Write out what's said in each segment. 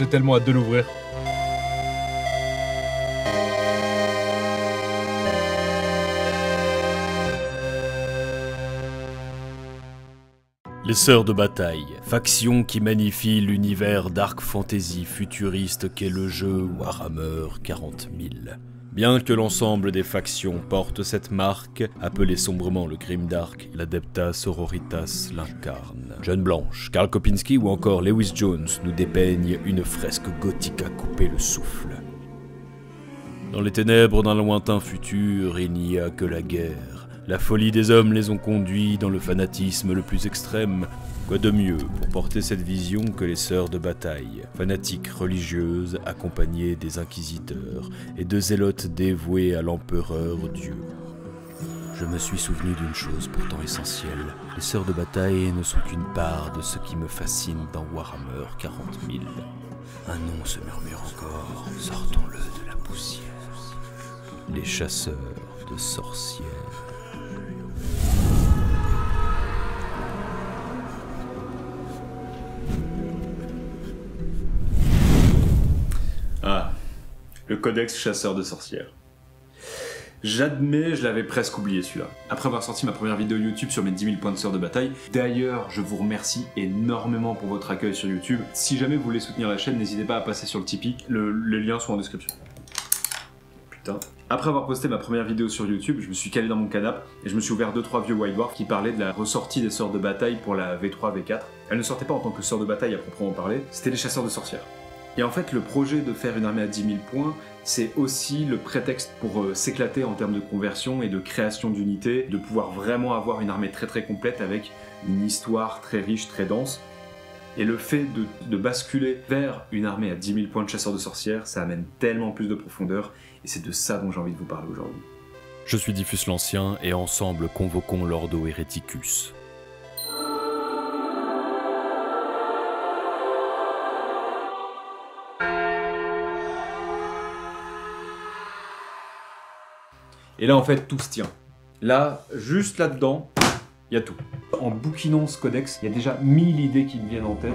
j'ai tellement hâte de l'ouvrir. Les Sœurs de Bataille, faction qui magnifie l'univers dark fantasy futuriste qu'est le jeu Warhammer 40 000. Bien que l'ensemble des factions porte cette marque, appelée sombrement le Grimdark, l'Adepta Sororitas l'incarne. John Blanche, Karl Kopinski ou encore Lewis Jones nous dépeignent une fresque gothique à couper le souffle. Dans les ténèbres d'un lointain futur, il n'y a que la guerre. La folie des hommes les ont conduits dans le fanatisme le plus extrême. Quoi de mieux pour porter cette vision que les Sœurs de Bataille, fanatiques religieuses accompagnées des inquisiteurs et de zélotes dévoués à l'empereur Dieu. Je me suis souvenu d'une chose pourtant essentielle. Les Sœurs de Bataille ne sont qu'une part de ce qui me fascine dans Warhammer 40 000. Un nom se murmure encore, sortons-le de la poussière. Les chasseurs de sorcières. Ah, le codex chasseur de sorcières. J'admets, je l'avais presque oublié celui-là. Après avoir sorti ma première vidéo YouTube sur mes 10 000 points de sœurs de bataille, d'ailleurs, je vous remercie énormément pour votre accueil sur YouTube. Si jamais vous voulez soutenir la chaîne, n'hésitez pas à passer sur le Tipeee, les liens sont en description. Putain. Après avoir posté ma première vidéo sur YouTube, je me suis calé dans mon canapé et je me suis ouvert 2-3 vieux White Dwarf qui parlaient de la ressortie des sœurs de bataille pour la V3, V4. Elles ne sortaient pas en tant que sœurs de bataille à proprement parler, c'était les chasseurs de sorcières. Et en fait, le projet de faire une armée à 10 000 points, c'est aussi le prétexte pour s'éclater en termes de conversion et de création d'unités, de pouvoir vraiment avoir une armée très très complète avec une histoire très riche, très dense. Et le fait de basculer vers une armée à 10 000 points de chasseurs de sorcières, ça amène tellement plus de profondeur, et c'est de ça dont j'ai envie de vous parler aujourd'hui. Je suis Diffus l'Ancien, et ensemble convoquons l'Ordo Hereticus. Et là, en fait, tout se tient. Là, juste là-dedans, il y a tout. En bouquinant ce codex, il y a déjà 1000 idées qui me viennent en tête.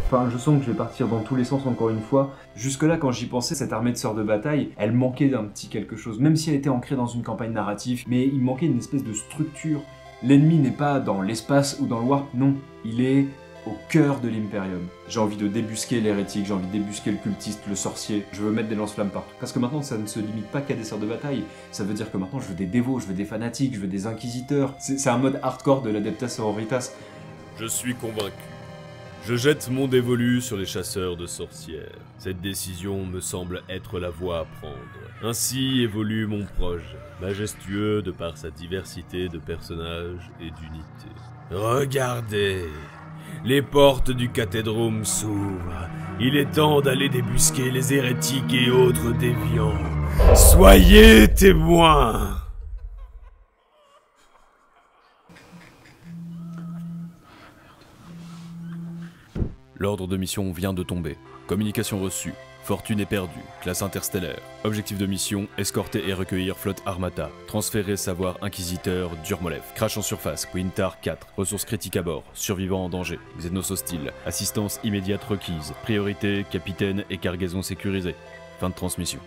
Enfin, je sens que je vais partir dans tous les sens encore une fois. Jusque-là, quand j'y pensais, cette armée de sœurs de bataille, elle manquait d'un petit quelque chose. Même si elle était ancrée dans une campagne narrative, mais il manquait une espèce de structure. L'ennemi n'est pas dans l'espace ou dans le warp, non. Il est au cœur de l'Imperium. J'ai envie de débusquer l'hérétique, j'ai envie de débusquer le cultiste, le sorcier. Je veux mettre des lance-flammes partout. Parce que maintenant, ça ne se limite pas qu'à des sœurs de bataille. Ça veut dire que maintenant, je veux des dévots, je veux des fanatiques, je veux des inquisiteurs. C'est un mode hardcore de l'Adepta Sororitas. Je suis convaincu. Je jette mon dévolu sur les chasseurs de sorcières. Cette décision me semble être la voie à prendre. Ainsi évolue mon projet, majestueux de par sa diversité de personnages et d'unités. Regardez! Les portes du cathédrum s'ouvrent. Il est temps d'aller débusquer les hérétiques et autres déviants. Soyez témoins! L'ordre de mission vient de tomber. Communication reçue. Fortune est perdue. Classe interstellaire. Objectif de mission, escorter et recueillir flotte Armata. Transférer savoir inquisiteur Durmolev. Crash en surface, Quintar 4. Ressources critiques à bord. Survivants en danger. Xénos hostiles. Assistance immédiate requise. Priorité, capitaine et cargaison sécurisée. Fin de transmission.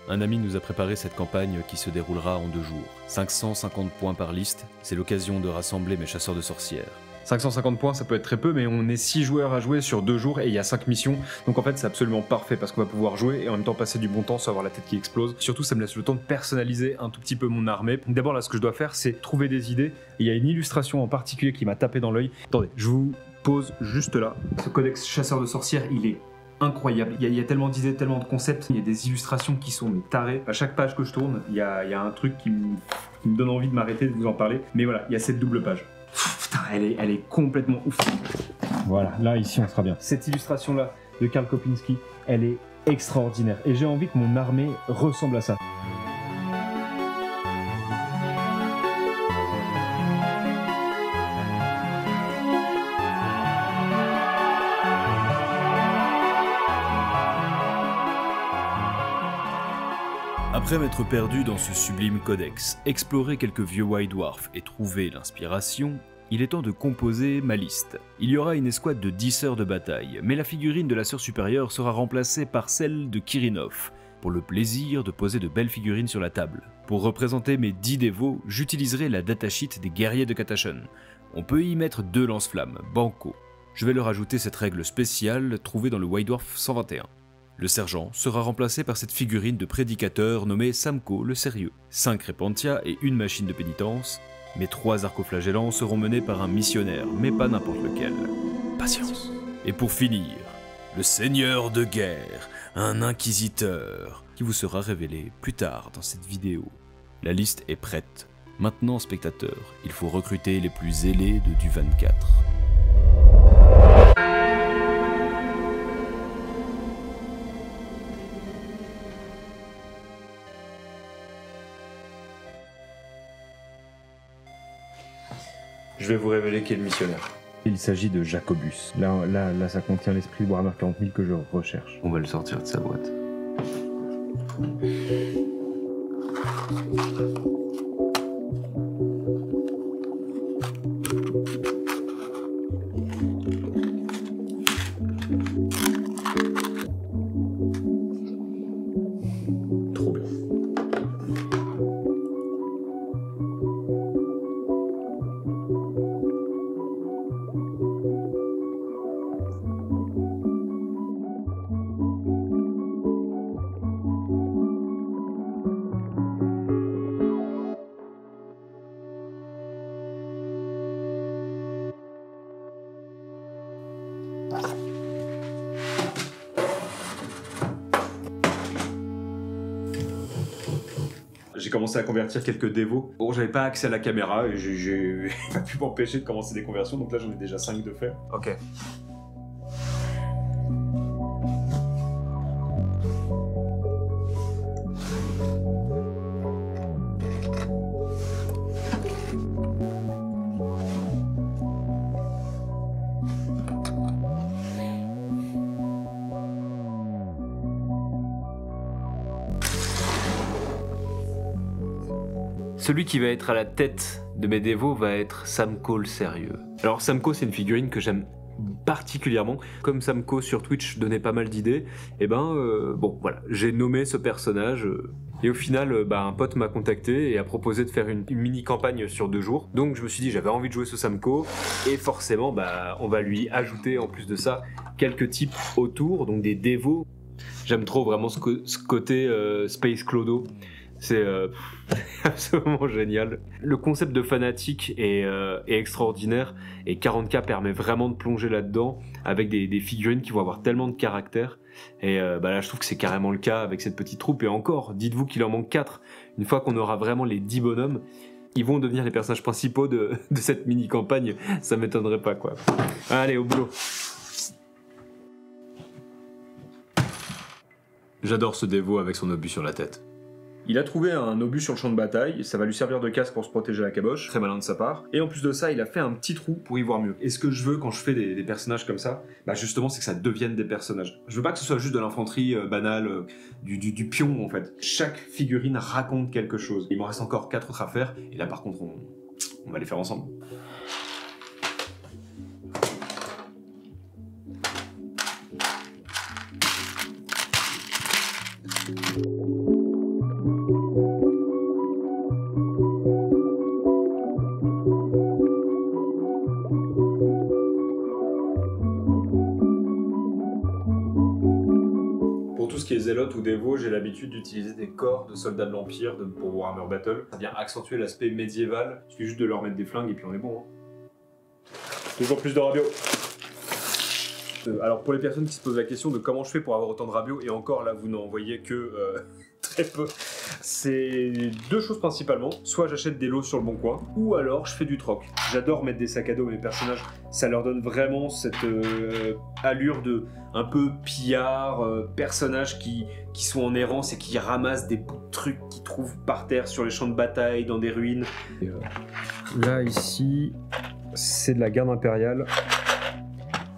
Un ami nous a préparé cette campagne qui se déroulera en 2 jours. 550 points par liste, c'est l'occasion de rassembler mes chasseurs de sorcières. 550 points, ça peut être très peu, mais on est 6 joueurs à jouer sur 2 jours et il y a 5 missions. Donc en fait, c'est absolument parfait parce qu'on va pouvoir jouer et en même temps passer du bon temps sans avoir la tête qui explose. Surtout, ça me laisse le temps de personnaliser un tout petit peu mon armée. D'abord, là, ce que je dois faire, c'est trouver des idées. Et il y a une illustration en particulier qui m'a tapé dans l'œil. Attendez, je vous pose juste là. Ce codex chasseur de sorcières, il est incroyable. Il y a tellement d'idées, tellement de concepts. Il y a des illustrations qui sont tarées. À chaque page que je tourne, il y a un truc qui me donne envie de m'arrêter, de vous en parler. Mais voilà, il y a cette double page. Putain, elle est complètement ouf. Voilà, là, ici, on sera bien. Cette illustration-là de Karl Kopinski, elle est extraordinaire. Et j'ai envie que mon armée ressemble à ça. Après m'être perdu dans ce sublime codex, explorer quelques vieux White Dwarf et trouver l'inspiration, il est temps de composer ma liste. Il y aura une escouade de 10 sœurs de bataille, mais la figurine de la sœur supérieure sera remplacée par celle de Kirinov, pour le plaisir de poser de belles figurines sur la table. Pour représenter mes 10 dévots, j'utiliserai la datasheet des guerriers de Catachan. On peut y mettre 2 lance-flammes, banco. Je vais leur ajouter cette règle spéciale trouvée dans le White Dwarf 121. Le sergent sera remplacé par cette figurine de prédicateur nommée Samko le Sérieux. 5 Repentia et une machine de pénitence. Mes 3 arcoflagellants seront menés par un missionnaire, mais pas n'importe lequel. Patience. Et pour finir, le seigneur de guerre, un inquisiteur, qui vous sera révélé plus tard dans cette vidéo. La liste est prête. Maintenant, spectateurs, il faut recruter les plus zélés de du 24. Je vais vous révéler qui est le missionnaire. Il s'agit de Jacobus. Là, ça contient l'esprit de Warhammer 40 000 que je recherche. On va le sortir de sa boîte. Trop bien. J'ai commencé à convertir quelques dévots. Bon, j'avais pas accès à la caméra et j'ai pas pu m'empêcher de commencer des conversions, donc là j'en ai déjà 5 de faire. Ok. Celui qui va être à la tête de mes dévots va être Samko le Sérieux. Alors Samko, c'est une figurine que j'aime particulièrement. Comme Samko sur Twitch donnait pas mal d'idées, et bon voilà, j'ai nommé ce personnage. Et au final, un pote m'a contacté et a proposé de faire une mini-campagne sur 2 jours. Donc je me suis dit, j'avais envie de jouer ce Samko, et forcément, on va lui ajouter en plus de ça quelques types autour, donc des dévots. J'aime trop vraiment ce côté Space Clodo. C'est absolument génial. Le concept de fanatique est extraordinaire, et 40K permet vraiment de plonger là-dedans avec des figurines qui vont avoir tellement de caractère. Et là, je trouve que c'est carrément le cas avec cette petite troupe. Et encore, dites-vous qu'il en manque 4. Une fois qu'on aura vraiment les 10 bonhommes, ils vont devenir les personnages principaux de cette mini-campagne. Ça m'étonnerait pas, quoi. Allez, au boulot. J'adore ce dévot avec son obus sur la tête. Il a trouvé un obus sur le champ de bataille, ça va lui servir de casque pour se protéger à la caboche, très malin de sa part. Et en plus de ça, il a fait un petit trou pour y voir mieux. Et ce que je veux quand je fais des personnages comme ça, justement, c'est que ça devienne des personnages. Je veux pas que ce soit juste de l'infanterie banale, du pion en fait. Chaque figurine raconte quelque chose. Il m'en reste encore 4 autres à faire, et là par contre, on va les faire ensemble. Zélote ou dévot, j'ai l'habitude d'utiliser des corps de soldats de l'Empire pour Warhammer Battle. Ça vient accentuer l'aspect médiéval. Il suffit juste de leur mettre des flingues et puis on est bon. Toujours plus de rabios. Alors pour les personnes qui se posent la question de comment je fais pour avoir autant de rabios, et encore là vous n'en voyez que très peu, c'est 2 choses principalement. Soit j'achète des lots sur le bon coin, ou alors je fais du troc. J'adore mettre des sacs à dos à mes personnages, ça leur donne vraiment cette allure de un peu pillard, personnages qui sont en errance et qui ramassent des bouts de trucs qu'ils trouvent par terre sur les champs de bataille, dans des ruines. Et là ici, c'est de la garde impériale.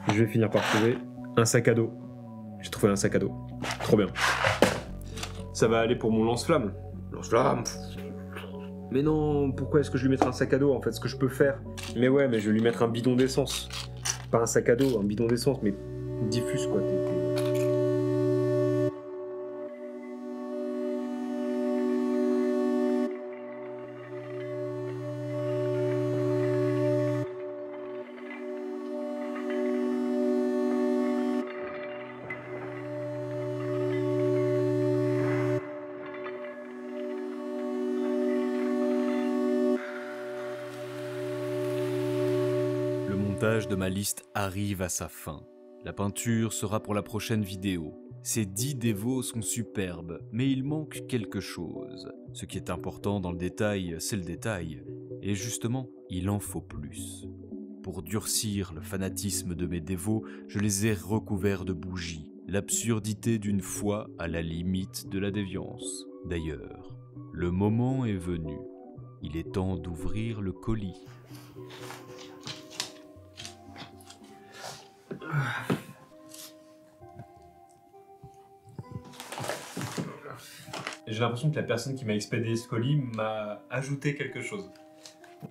Je vais finir par trouver un sac à dos. J'ai trouvé un sac à dos. Trop bien. Ça va aller pour mon lance-flamme. Lance-flamme. Mais non, pourquoi est-ce que je lui mettrais un sac à dos? En fait, ce que je peux faire, Mais ouais, mais je vais lui mettre un bidon d'essence. Pas un sac à dos, un bidon d'essence, mais diffuse quoi. Le montage de ma liste arrive à sa fin. La peinture sera pour la prochaine vidéo. Ces 10 dévots sont superbes, mais il manque quelque chose. Ce qui est important dans le détail, c'est le détail. Et justement, il en faut plus. Pour durcir le fanatisme de mes dévots, je les ai recouverts de bougies. L'absurdité d'une foi à la limite de la déviance. D'ailleurs, le moment est venu. Il est temps d'ouvrir le colis. J'ai l'impression que la personne qui m'a expédié ce colis m'a ajouté quelque chose.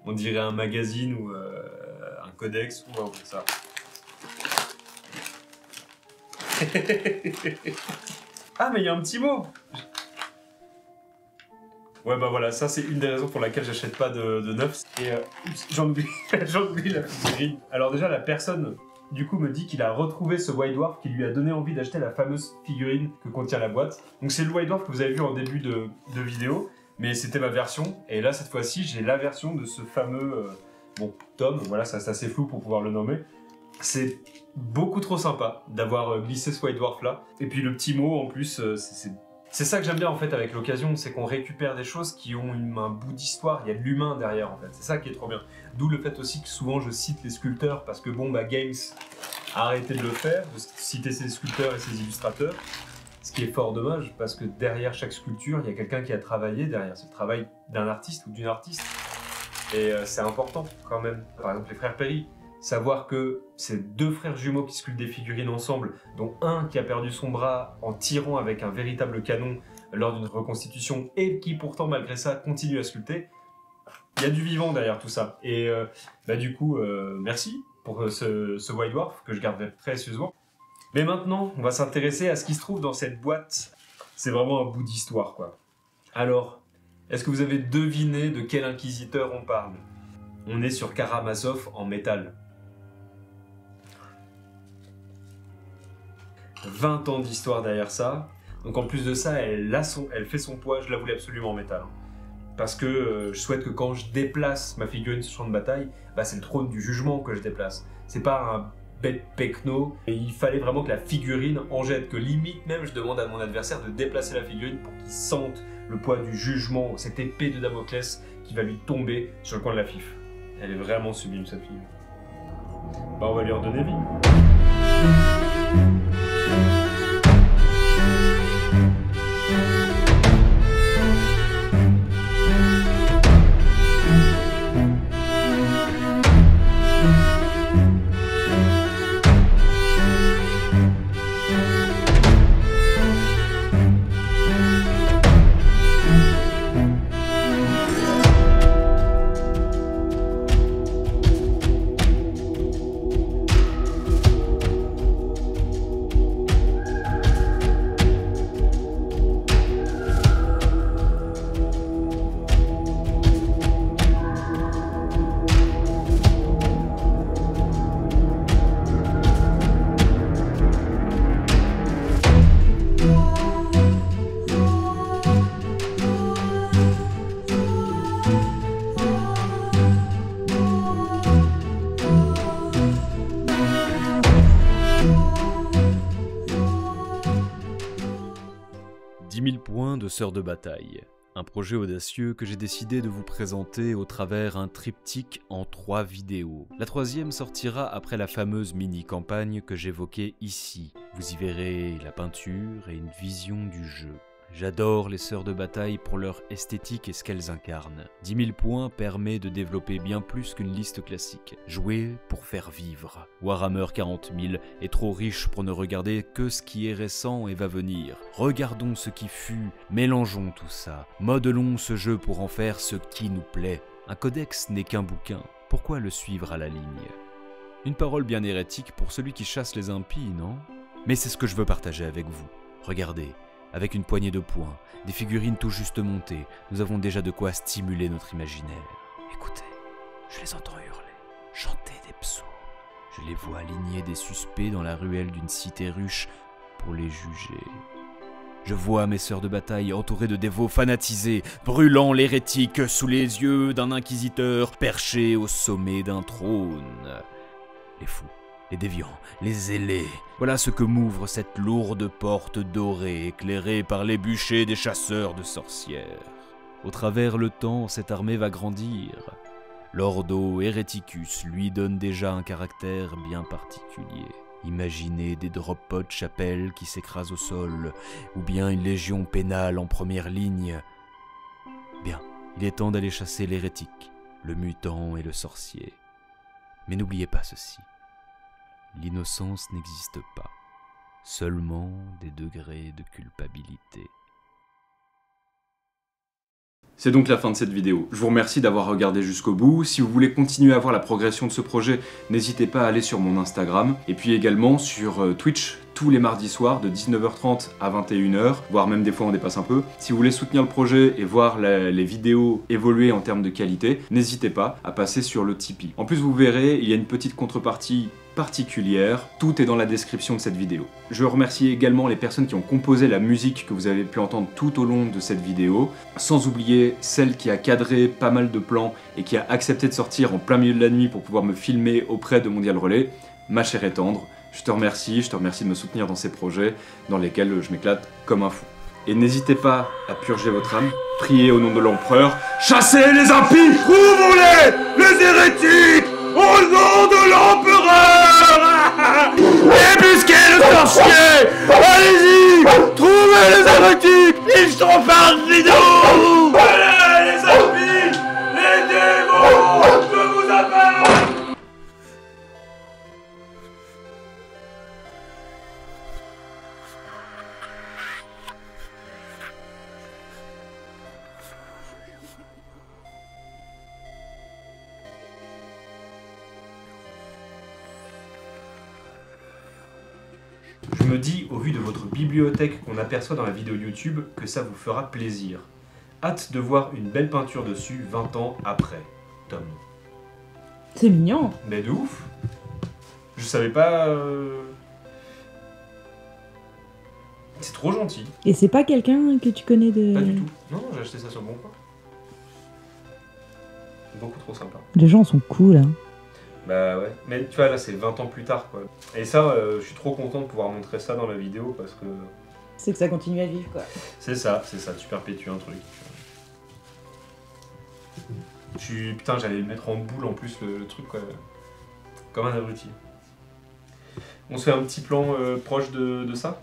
On dirait un magazine ou un codex ou ça. Ah mais il y a un petit mot. Ouais bah voilà, ça c'est une des raisons pour laquelle j'achète pas de neuf. Et j'en oublie la figurine. Alors déjà la personne du coup me dit qu'il a retrouvé ce White Dwarf qui lui a donné envie d'acheter la fameuse figurine que contient la boîte. Donc c'est le White Dwarf que vous avez vu en début de vidéo, mais c'était ma version. Et là cette fois-ci j'ai la version de ce fameux tome. Voilà, c'est assez flou pour pouvoir le nommer. C'est beaucoup trop sympa d'avoir glissé ce White Dwarf là. Et puis le petit mot en plus, c'est ça que j'aime bien en fait avec l'occasion, c'est qu'on récupère des choses qui ont un bout d'histoire, il y a de l'humain derrière en fait, c'est ça qui est trop bien. D'où le fait aussi que souvent je cite les sculpteurs, parce que Games a arrêté de le faire, de citer ses sculpteurs et ses illustrateurs, ce qui est fort dommage, parce que derrière chaque sculpture, il y a quelqu'un qui a travaillé derrière, c'est le travail d'un artiste ou d'une artiste, et c'est important quand même. Par exemple les frères Perry, savoir que c'est 2 frères jumeaux qui sculptent des figurines ensemble, dont un qui a perdu son bras en tirant avec un véritable canon lors d'une reconstitution, et qui pourtant malgré ça continue à sculpter. Il y a du vivant derrière tout ça. Et du coup, merci pour ce White Dwarf que je garderai précieusement. Mais maintenant, on va s'intéresser à ce qui se trouve dans cette boîte. C'est vraiment un bout d'histoire, quoi. Alors, est-ce que vous avez deviné de quel inquisiteur on parle? On est sur Karamazov en métal. 20 ans d'histoire derrière ça. Donc en plus de ça, elle fait son poids, je la voulais absolument en métal. Parce que je souhaite que quand je déplace ma figurine sur le champ de bataille, c'est le trône du jugement que je déplace. C'est pas un bête pecno. Et il fallait vraiment que la figurine en jette, que limite même je demande à mon adversaire de déplacer la figurine pour qu'il sente le poids du jugement, cette épée de Damoclès qui va lui tomber sur le coin de la fif. Elle est vraiment sublime cette fille. On va lui en donner vie. De Sœurs de Bataille, un projet audacieux que j'ai décidé de vous présenter au travers un triptyque en 3 vidéos. La 3e sortira après la fameuse mini-campagne que j'évoquais ici. Vous y verrez la peinture et une vision du jeu. J'adore les Sœurs de Bataille pour leur esthétique et ce qu'elles incarnent. 10 000 points permet de développer bien plus qu'une liste classique. Jouer pour faire vivre. Warhammer 40 000 est trop riche pour ne regarder que ce qui est récent et va venir. Regardons ce qui fut, mélangeons tout ça. Modelons ce jeu pour en faire ce qui nous plaît. Un codex n'est qu'un bouquin. Pourquoi le suivre à la ligne? Une parole bien hérétique pour celui qui chasse les impies, non? Mais c'est ce que je veux partager avec vous. Regardez, avec une poignée de poings, des figurines tout juste montées, nous avons déjà de quoi stimuler notre imaginaire. Écoutez, je les entends hurler, chanter des psaumes. Je les vois aligner des suspects dans la ruelle d'une cité ruche pour les juger. Je vois mes sœurs de bataille entourées de dévots fanatisés, brûlant l'hérétique sous les yeux d'un inquisiteur perché au sommet d'un trône. Les fous, les déviants, les zélés, voilà ce que m'ouvre cette lourde porte dorée éclairée par les bûchers des chasseurs de sorcières. Au travers le temps, cette armée va grandir. L'Ordo Hereticus lui donne déjà un caractère bien particulier. Imaginez des drop-pots chapelles qui s'écrasent au sol, ou bien une légion pénale en première ligne. Bien, il est temps d'aller chasser l'hérétique, le mutant et le sorcier. Mais n'oubliez pas ceci, l'innocence n'existe pas, seulement des degrés de culpabilité. C'est donc la fin de cette vidéo. Je vous remercie d'avoir regardé jusqu'au bout. Si vous voulez continuer à voir la progression de ce projet, n'hésitez pas à aller sur mon Instagram. Et puis également sur Twitch, tous les mardis soirs de 19h30 à 21h, voire même des fois on dépasse un peu. Si vous voulez soutenir le projet et voir les vidéos évoluer en termes de qualité, n'hésitez pas à passer sur le Tipeee. En plus vous verrez, il y a une petite contrepartie particulière, tout est dans la description de cette vidéo. Je remercie également les personnes qui ont composé la musique que vous avez pu entendre tout au long de cette vidéo, sans oublier celle qui a cadré pas mal de plans et qui a accepté de sortir en plein milieu de la nuit pour pouvoir me filmer auprès de Mondial Relais, ma chère et tendre. Je te remercie de me soutenir dans ces projets dans lesquels je m'éclate comme un fou. Et n'hésitez pas à purger votre âme, priez au nom de l'empereur, chassez les impies, trouvons-les hérétiques, au nom de l'empereur. Débusquez le sorcier, allez-y, trouvez les hérétiques, ils sont parmi nous. Allez les impies, les démons, je vous appelle. Je me dis, au vu de votre bibliothèque qu'on aperçoit dans la vidéo YouTube, que ça vous fera plaisir. Hâte de voir une belle peinture dessus 20 ans après. Tom. C'est mignon. Mais de ouf. Je savais pas... C'est trop gentil. Et c'est pas quelqu'un que tu connais de... Pas du tout. Non, j'ai acheté ça sur Bon Coin. Beaucoup trop sympa. Les gens sont cool, hein. Bah ouais, mais tu vois là c'est 20 ans plus tard quoi. Et ça, je suis trop content de pouvoir montrer ça dans la vidéo parce que... C'est que ça continue à vivre quoi. C'est ça, tu perpétues un truc. Putain, j'allais le mettre en boule en plus le truc quoi. Comme un abruti. On se fait un petit plan proche de ça.